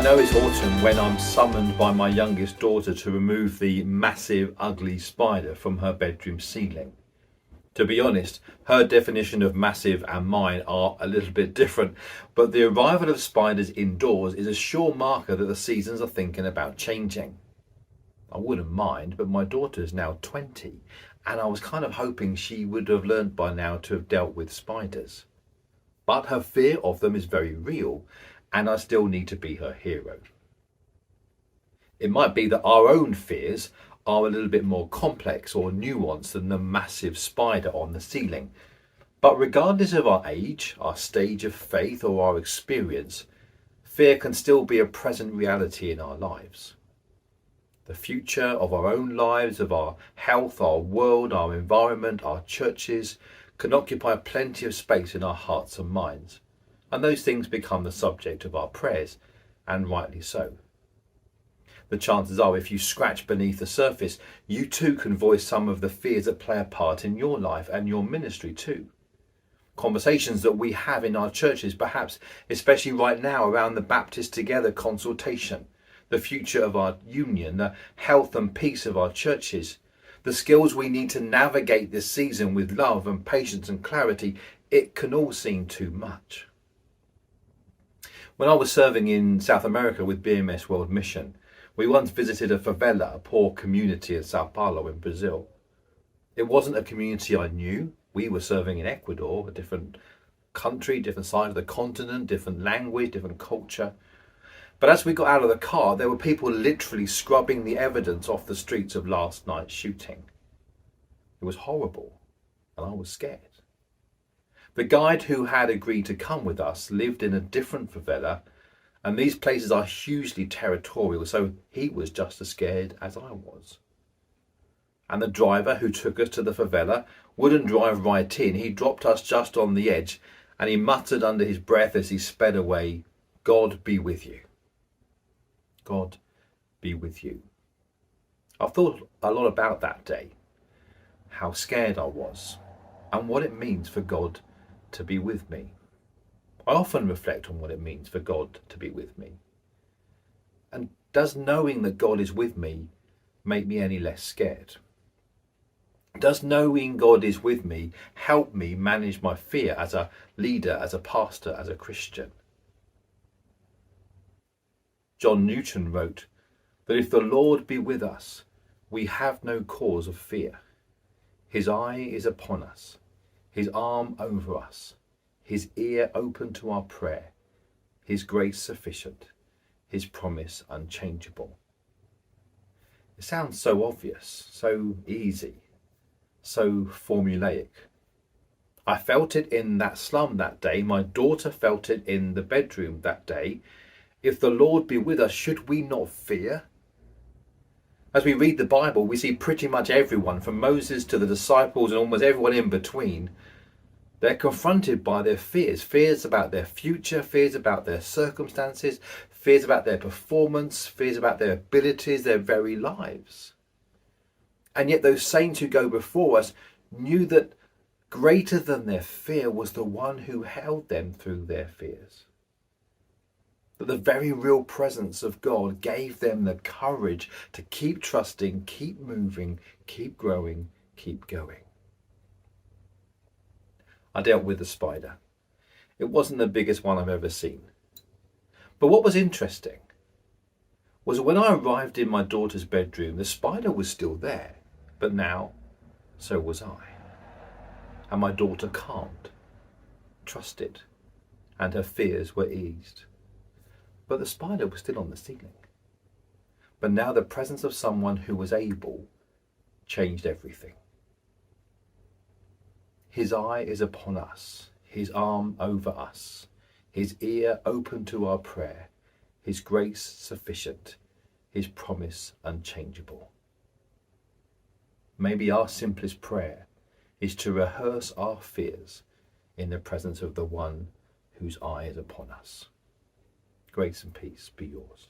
I know it's autumn when I'm summoned by my youngest daughter to remove the massive, ugly spider from her bedroom ceiling. To be honest, her definition of massive and mine are a little bit different, but the arrival of spiders indoors is a sure marker that the seasons are thinking about changing. I wouldn't mind, but my daughter is now 20, and I was kind of hoping she would have learned by now to have dealt with spiders. But her fear of them is very real, and I still need to be her hero. It might be that our own fears are a little bit more complex or nuanced than the massive spider on the ceiling. But regardless of our age, our stage of faith or our experience, fear can still be a present reality in our lives. The future of our own lives, of our health, our world, our environment, our churches, can occupy plenty of space in our hearts and minds. And those things become the subject of our prayers, and rightly so. The chances are, if you scratch beneath the surface, you too can voice some of the fears that play a part in your life and your ministry too. Conversations that we have in our churches, perhaps especially right now around the Baptist Together consultation, the future of our union, the health and peace of our churches, the skills we need to navigate this season with love and patience and clarity, it can all seem too much. When I was serving in South America with BMS World Mission, we once visited a favela, a poor community in Sao Paulo in Brazil. It wasn't a community I knew. We were serving in Ecuador, a different country, different side of the continent, different language, different culture. But as we got out of the car, there were people literally scrubbing the evidence off the streets of last night's shooting. It was horrible, and I was scared. The guide who had agreed to come with us lived in a different favela, and these places are hugely territorial, so he was just as scared as I was. And the driver who took us to the favela wouldn't drive right in. He dropped us just on the edge, and he muttered under his breath as he sped away, "God be with you. God be with you." I've thought a lot about that day, how scared I was, and what it means for God to be with me. I often reflect on what it means for God to be with me. And does knowing that God is with me make me any less scared? Does knowing God is with me help me manage my fear as a leader, as a pastor, as a Christian? John Newton wrote that if the Lord be with us, we have no cause of fear. His eye is upon us, his arm over us, his ear open to our prayer, his grace sufficient, his promise unchangeable. It sounds so obvious, so easy, so formulaic. I felt it in that slum that day. My daughter felt it in the bedroom that day. If the Lord be with us, should we not fear? As we read the Bible, we see pretty much everyone, from Moses to the disciples and almost everyone in between, they're confronted by their fears. Fears about their future, fears about their circumstances, fears about their performance, fears about their abilities, their very lives. And yet those saints who go before us knew that greater than their fear was the one who held them through their fears. That the very real presence of God gave them the courage to keep trusting, keep moving, keep growing, keep going. I dealt with the spider. It wasn't the biggest one I've ever seen. But what was interesting was when I arrived in my daughter's bedroom, the spider was still there, but now so was I. And my daughter calmed, trusted, and her fears were eased. But the spider was still on the ceiling. But now the presence of someone who was able changed everything. His eye is upon us, his arm over us, his ear open to our prayer, his grace sufficient, his promise unchangeable. Maybe our simplest prayer is to rehearse our fears in the presence of the one whose eye is upon us. Grace and peace be yours.